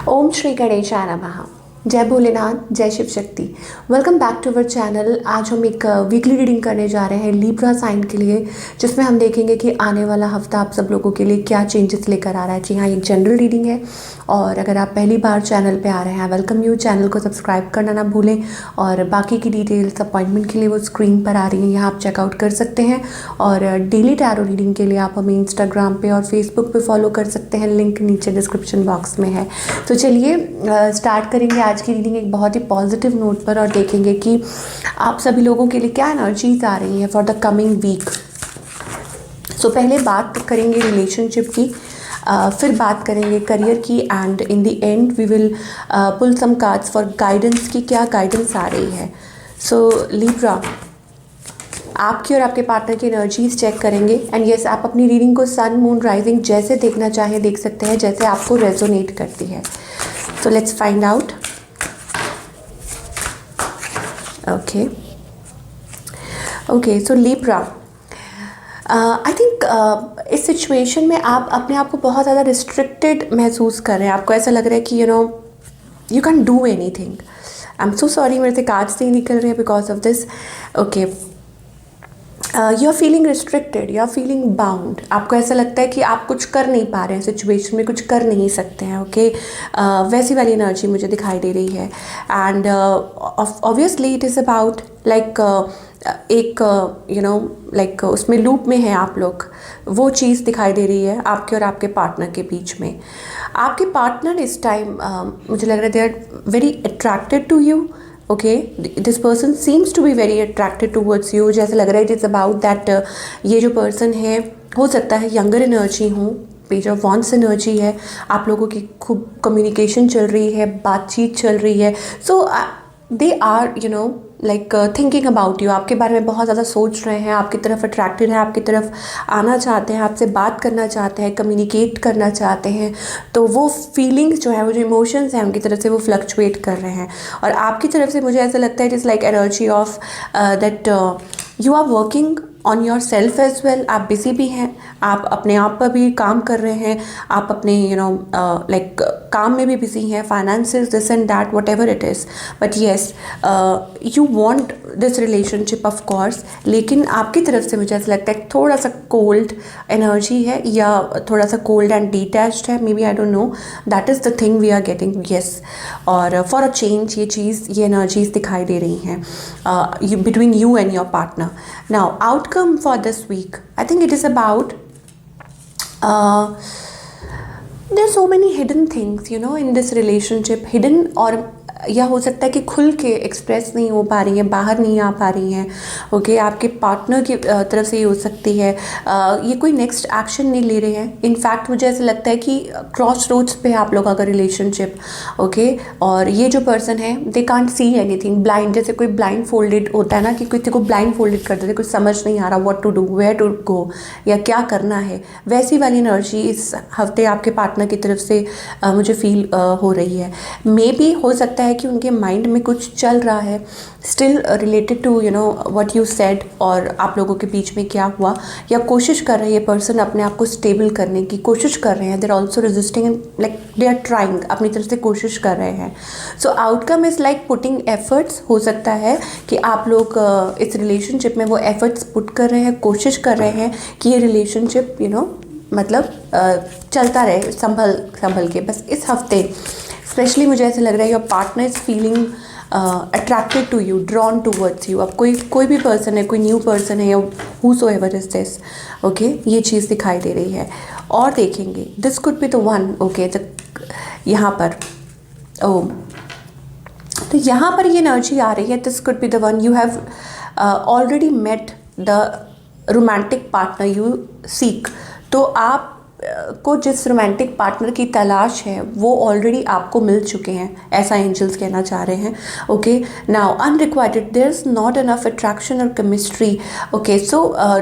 ओम श्री गणेशाय नमः। जय भोलेनाथ, जय Shiv Shakti. Welcome back to our channel. आज हम एक वीकली रीडिंग करने जा रहे हैं लिब्रा साइन के लिए, जिसमें हम देखेंगे कि आने वाला हफ्ता आप सब लोगों के लिए क्या चेंजेस लेकर आ रहा है। जी हाँ, एक जनरल रीडिंग है और अगर आप पहली बार चैनल पे आ रहे हैं, वेलकम यू। चैनल को सब्सक्राइब करना ना भूलें और बाकी की डिटेल्स अपॉइंटमेंट के लिए वो स्क्रीन पर आ रही हैं, यहाँ आप चेकआउट कर सकते हैं। और डेली टैरो रीडिंग के लिए आप हमें इंस्टाग्राम पे और फेसबुक पे फॉलो कर सकते हैं, लिंक नीचे डिस्क्रिप्शन बॉक्स में है। तो चलिए स्टार्ट करेंगे आज की रीडिंग एक बहुत ही पॉजिटिव नोट पर और देखेंगे कि आप सभी लोगों के लिए क्या एनर्जीज आ रही हैं फॉर द कमिंग वीक। सो पहले बात करेंगे रिलेशनशिप की, फिर बात करेंगे करियर की and in the end we will pull some cards for guidance की क्या गाइडेंस आ रही है। सो लिब्रा, आपकी और आपके पार्टनर की एनर्जीज चेक करेंगे एंड यस, आप अपनी रीडिंग को सन मून राइजिंग जैसे देखना चाहें देख सकते हैं, जैसे आपको रेजोनेट करती है। So let's find out. Okay so Libra, I think इस सिचुएशन में आप अपने आप को बहुत ज़्यादा रिस्ट्रिक्टेड महसूस कर रहे हैं। आपको ऐसा लग रहा है कि यू कैन डू एनी थिंग। आई एम सो सॉरी, मेरे से कार्ड्स नहीं निकल रहे हैं because of this. Okay, you are feeling restricted, you are feeling bound. आपको ऐसा लगता है कि आप कुछ कर नहीं पा रहे हैं, सिचुएशन में कुछ कर नहीं सकते हैं। ओके, वैसी वाली एनर्जी मुझे दिखाई दे रही है and obviously it is about like एक लाइक उसमें लूप में है आप लोग, वो चीज़ दिखाई दे रही है आपके और आपके पार्टनर के बीच में। आपके पार्टनर इस टाइम मुझे लग रहा है they are very attracted to you. Okay, this person seems to be very attracted towards you. जैसे लग रहा है इट इज़ अबाउट दैट ये जो पर्सन है, हो सकता है यंगर एनर्जी हो, पेज ऑफ वॉन्ड्स एनर्जी है, आप लोगों की खूब कम्युनिकेशन चल रही है, बातचीत चल रही है। So they are like thinking about you, आपके बारे में बहुत ज़्यादा सोच रहे हैं, आपकी तरफ अट्रैक्टेड है, आपकी तरफ आना चाहते हैं, आपसे बात करना चाहते हैं, कम्युनिकेट करना चाहते हैं। तो वो फीलिंग्स जो है, वो जो इमोशंस हैं उनकी तरफ से वो फ्लक्चुएट कर रहे हैं और आपकी तरफ से मुझे ऐसा लगता है it is like energy of that you are working on yourself as well. आप बिजी भी हैं, आप अपने आप पर भी काम कर रहे हैं, आप अपने लाइक काम में भी बिजी हैं, finances, this and that, what ever it is. But yes, you want this relationship of course, लेकिन आपकी तरफ से मुझे ऐसा लगता है थोड़ा सा कोल्ड एनर्जी है या थोड़ा सा कोल्ड एंड डिटैच्ड है, maybe, I don't know, that is the thing we are getting. Yes, और फॉर अ चेंज ये एनर्जीज दिखाई दे रही हैं between you and your partner. Now outcome for this week, I think it is about there are so many hidden things in this relationship, hidden, और या हो सकता है कि खुल के एक्सप्रेस नहीं हो पा रही हैं, बाहर नहीं आ पा रही हैं। ओके, आपके पार्टनर की तरफ से ये हो सकती है ये कोई नेक्स्ट एक्शन नहीं ले रहे हैं। इनफैक्ट मुझे ऐसा लगता है कि क्रॉस रोड्स पे आप लोगों का रिलेशनशिप। ओके, और ये जो पर्सन है they can't see anything, blind, जैसे कोई ब्लाइंड फोल्डेड होता है ना, कि किसी को ब्लाइंड फोल्डेड कर देते, कुछ समझ नहीं आ रहा what to do, where to go, या क्या करना है। वैसी वाली एनर्जी इस हफ्ते आपके पार्टनर की तरफ से मुझे फील हो रही है। मे बी हो सकता है कि उनके माइंड में कुछ चल रहा है still related to what you said और आप लोगों के बीच में क्या हुआ, या कोशिश कर रहे हैं ये पर्सन अपने आप को स्टेबल करने की कोशिश कर रहे हैं। They are also resisting and like they are trying, अपनी तरफ से कोशिश कर रहे हैं। So outcome is like putting efforts. हो सकता है कि आप लोग इस रिलेशनशिप में वो एफर्ट्स पुट कर रहे हैं, कोशिश कर रहे हैं कि ये रिलेशनशिप मतलब चलता रहे संभल के। बस इस हफ्ते स्पेशली मुझे ऐसा लग रहा है your partner is feeling attracted to you, drawn towards you. अब कोई भी पर्सन है, कोई न्यू पर्सन है या हूसोएवर इज दिस। ओके, ये चीज़ दिखाई दे रही है। और देखेंगे this could be the one. Okay, यहाँ पर तो यहाँ पर ये एनर्जी आ रही है, this could be the one. You have already met the romantic partner you seek. तो आप को जिस रोमांटिक पार्टनर की तलाश है वो ऑलरेडी आपको मिल चुके हैं, ऐसा एंजल्स कहना चाह रहे हैं। Okay, now unrequited, there is not enough attraction और chemistry. Okay, so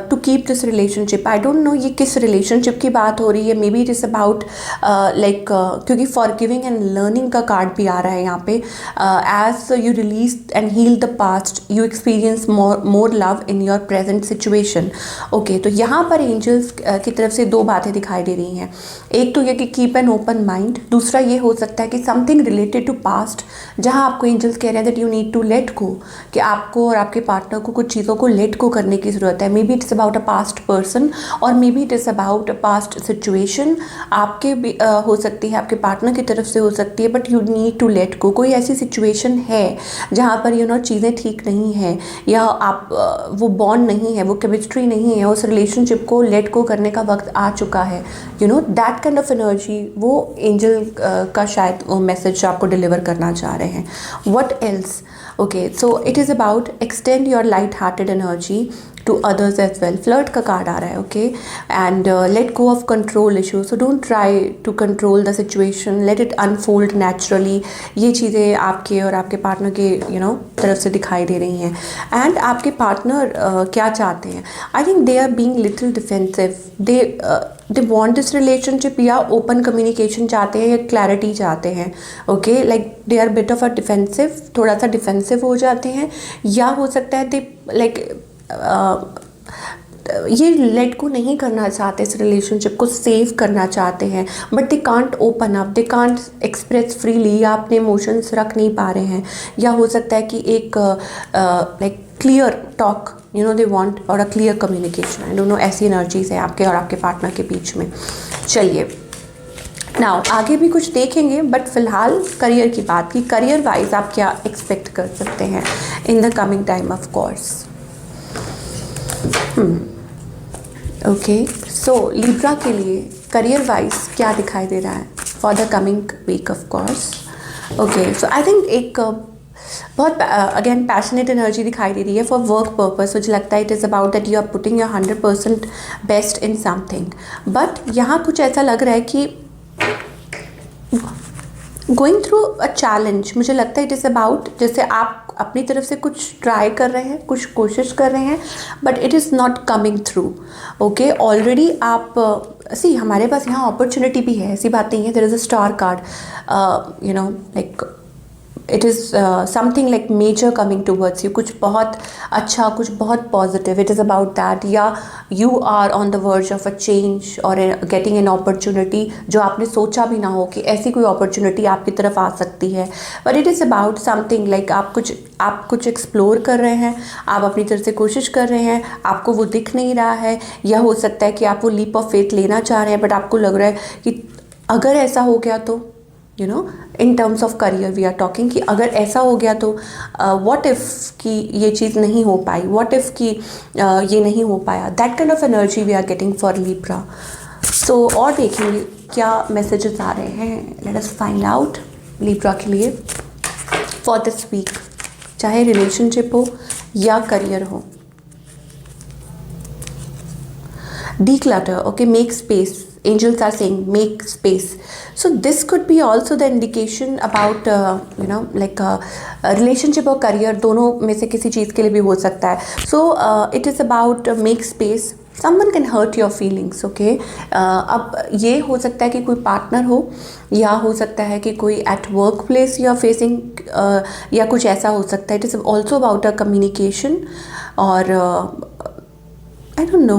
to keep this relationship, I don't know ये किस रिलेशनशिप की बात हो रही है। Maybe it is about like, क्योंकि फॉरगिविंग एंड लर्निंग का कार्ड भी आ रहा है यहाँ पे। As you release and heal the past, you experience more love in your present situation. Okay, तो यहाँ पर एंजल्स की तरफ से दो बातें दिखाई दे दे रही हैं। एक तो ये कि कीप एन ओपन माइंड, दूसरा ये हो सकता है कि समथिंग रिलेटेड टू पास्ट, जहाँ आपको एंजल्स कह रहे हैं that you need to let go, कि आपको और आपके पार्टनर को कुछ चीज़ों को लेट गो करने की ज़रूरत है। Maybe it's about a past person और maybe it is about a past situation. आपके भी हो सकती है, आपके पार्टनर की तरफ से हो सकती है, but you need to let go. कोई ऐसी सिचुएशन है जहाँ पर चीज़ें ठीक नहीं है, या आप वो बॉन्ड नहीं है, वो केमिस्ट्री नहीं है, उस रिलेशनशिप को लेट गो करने का वक्त आ चुका है। दैट काइंड ऑफ एनर्जी वो एंजल का शायद वो मैसेज आपको डिलीवर करना चाह रहे हैं। What else? Okay, so it is about extend your light hearted energy to others as well. Flirt का कार्ड आ रहा है, okay, and let go of control issue. So don't try to control the situation, let it unfold naturally. ये चीज़ें आपके और आपके partner के तरफ से दिखाई दे रही हैं। एंड आपके पार्टनर क्या चाहते हैं? I think they are being little defensive. They want this relationship, या ओपन कम्युनिकेशन चाहते हैं, या क्लैरिटी चाहते हैं। Okay, like they are bit of a defensive, थोड़ा सा डिफेंसिव हो जाते हैं, या हो सकता है दे लाइक ये लेट को नहीं करना चाहते, इस रिलेशनशिप को सेव करना चाहते हैं, but they can't open up, they can't express freely, या अपने इमोशंस रख नहीं पा रहे हैं। या हो सकता है कि एक like clear talk they want, और a clear communication. I don't know, ऐसी एनर्जीज है आपके और आपके पार्टनर के बीच में। चलिए नाउ आगे भी कुछ देखेंगे, बट फिलहाल करियर की बात की, करियर वाइज आप क्या एक्सपेक्ट कर सकते हैं in the coming time of course. Okay, so Libra के लिए करियर वाइज क्या दिखाई दे रहा है for the coming week of course. Okay, so I think एक बहुत अगेन पैशनेट एनर्जी दिखाई दे रही है फॉर वर्क पर्पस। मुझे लगता है it is about that you are putting your 100% best in something, but यहाँ कुछ ऐसा लग रहा है कि गोइंग थ्रू अ चैलेंज। मुझे लगता है इट इज़ अबाउट, जैसे आप अपनी तरफ से कुछ ट्राई कर रहे हैं, कुछ कोशिश कर रहे हैं, but it is not coming through. Okay, already आप सी हमारे पास यहाँ अपॉर्चुनिटी भी है, ऐसी बात नहीं है। There is a star card, like it is something like major coming towards you, कुछ बहुत अच्छा, कुछ बहुत positive. It is about that, या you are on the verge of a change और गेटिंग एन अपॉर्चुनिटी जो आपने सोचा भी ना हो कि ऐसी कोई अपॉर्चुनिटी आपकी तरफ आ सकती है। But it is about something like आप कुछ एक्सप्लोर कर रहे हैं, आप अपनी तरफ से कोशिश कर रहे हैं, आपको वो दिख नहीं रहा है, या हो सकता है कि आप वो लीप ऑफ फेथ लेना चाह रहे हैं, बट आपको लग रहा है कि अगर ऐसा हो गया तो in terms of career we are talking, कि अगर ऐसा हो गया तो व्हाट इफ़ कि ये चीज़ नहीं हो पाई, व्हाट इफ़ कि ये नहीं हो पाया। That kind of energy we are getting for Libra. So और देखेंगे क्या मैसेजेस आ रहे हैं। Let us find out Libra के लिए फॉर दिस वीक, चाहे रिलेशनशिप हो या करियर हो। Declutter, okay, make space. Angels are saying make space. So this could be also the indication about like relationship और career, दोनों में से किसी चीज़ के लिए भी हो सकता है। So it is about make space. Someone can hurt your feelings, okay? अब ये हो सकता है कि कोई पार्टनर हो, या हो सकता है कि कोई एट वर्क प्लेस या फेसिंग, या कुछ ऐसा हो सकता है। It is also about a communication, और I don't know,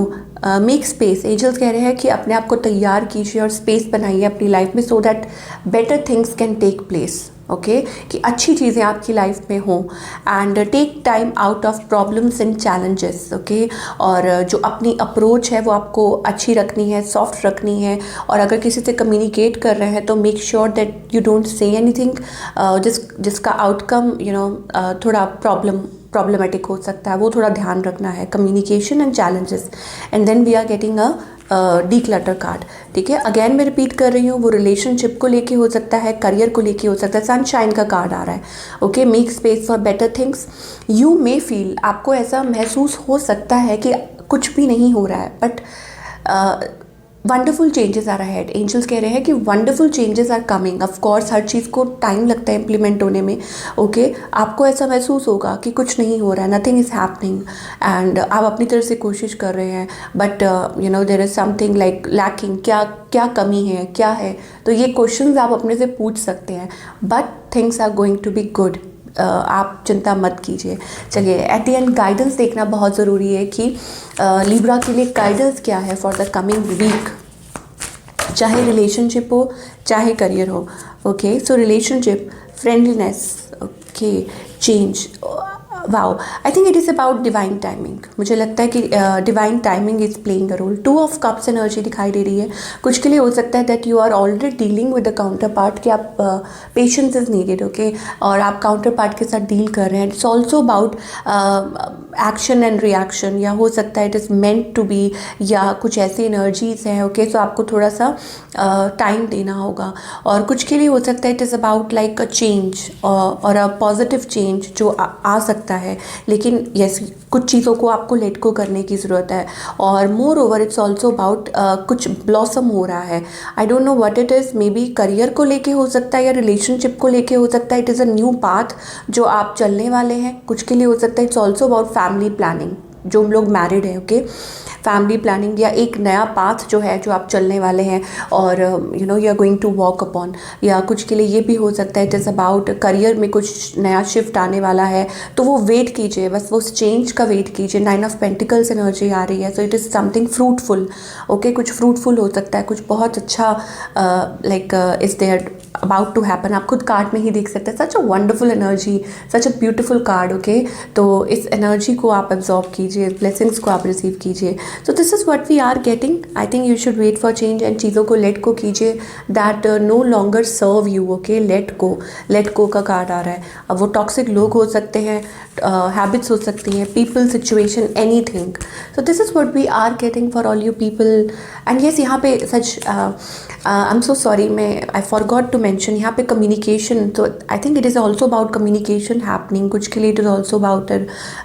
make space. Angels कह रहे हैं कि अपने आप को तैयार कीजिए और स्पेस बनाइए अपनी लाइफ में, so that better things can take place. Okay, कि अच्छी चीज़ें आपकी लाइफ में हों, and take time out of problems and challenges. Okay, और जो अपनी अप्रोच है वो आपको अच्छी रखनी है, सॉफ्ट रखनी है, और अगर किसी से कम्युनिकेट कर रहे हैं तो make sure that you don't say anything जिसका आउटकम थोड़ा प्रॉब्लमेटिक हो सकता है, वो थोड़ा ध्यान रखना है। Communication and challenges, and then we are getting a declutter card. ठीक है, अगेन मैं रिपीट कर रही हूँ, वो रिलेशनशिप को लेके हो सकता है, करियर को लेके हो सकता है। सनशाइन का कार्ड आ रहा है। Okay, make space for better things. You may feel, आपको ऐसा महसूस हो सकता है कि कुछ भी नहीं हो रहा है, but wonderful changes are ahead. Angels कह रहे हैं कि wonderful changes are coming. Of course हर चीज़ को टाइम लगता है इम्प्लीमेंट होने में। ओके, आपको ऐसा महसूस होगा कि कुछ नहीं हो रहा है, नथिंग इज़ हैपनिंग, एंड आप अपनी तरफ से कोशिश कर रहे हैं, but there is something like lacking. क्या कमी है, क्या है? तो ये क्वेश्चंस आप अपने से पूछ सकते हैं, but things are going to be good. आप चिंता मत कीजिए। चलिए, एट द एंड गाइडेंस देखना बहुत ज़रूरी है कि लिब्रा के लिए गाइडेंस क्या है फॉर द कमिंग वीक। चाहे रिलेशनशिप हो चाहे करियर हो. Okay, so relationship, friendliness, okay, change. Wow, I think it is about divine timing. मुझे लगता है कि divine timing is playing a role. 2 of cups energy दिखाई दे रही है. कुछ के लिए हो सकता है that you are already dealing with the counter part, कि आप पेशेंस इज नीडेड. ओके, और आप काउंटर पार्ट के साथ डील कर रहे हैं. It's also about action and reaction, या हो सकता है it is meant to be, या कुछ ऐसी एनर्जीज हैं. ओके, सो आपको थोड़ा सा टाइम देना होगा. और कुछ के लिए हो सकता है it is about like a change और अ पॉजिटिव चेंज जो आ सकता है. लेकिन यस, कुछ चीज़ों को आपको लेट को करने की ज़रूरत है. और more over it's also about कुछ ब्लॉसम हो रहा है. आई don't know what it is. May be career को लेके हो सकता है, या रिलेशनशिप को लेके हो सकता है. It is a new path जो आप चलने वाले हैं. कुछ के लिए हो सकता है it's also about family planning, जो लोग मैरिड हैं. ओके, फैमिली प्लानिंग या एक नया पाथ जो है जो आप चलने वाले हैं, और you know you are going to walk upon. या कुछ के लिए ये भी हो सकता है इट इज़ अबाउट करियर में कुछ नया शिफ्ट आने वाला है. तो वो वेट कीजिए, बस वो चेंज का वेट कीजिए. 9 ऑफ पेंटिकल्स एनर्जी आ रही है. So it is something fruitful. Okay, कुछ फ्रूटफुल हो सकता है, कुछ बहुत अच्छा like is there about to happen. आप खुद कार्ड में ही देख सकते हैं. Such a wonderful energy, such a beautiful card. Okay, तो इस एनर्जी को आप एब्जॉर्ब कीजिए, ब्लेसिंग्स को आप रिसीव कीजिए. So this is what we are getting. I think you should wait for change and चीज़ों को लेट को कीजिए that no longer serve you. Okay, let go का कार्ड आ रहा है. अब वो टॉक्सिक लोग हो सकते हैं, हैबिट्स हो सकती हैं, people, situation, anything. So this is what we are getting for all you people. And yes, यहाँ पे सच आई एम सो सॉरी, मैं आई फॉरगॉट टू मेंशन यहाँ पे कम्युनिकेशन. तो आई think it is also about communication happening. कुछ के लिए it is also about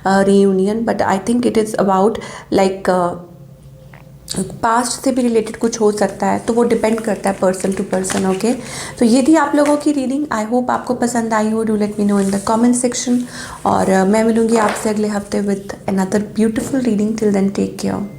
reunion, but I think it is about like past से भी रिलेटेड कुछ हो सकता है. तो वो डिपेंड करता है पर्सन टू पर्सन. ओके, तो ये थी आप लोगों की रीडिंग. आई होप आपको पसंद आई हो. Do let me know in the comment section. और मैं मिलूँगी आपसे अगले हफ्ते with another beautiful reading. Till then take care.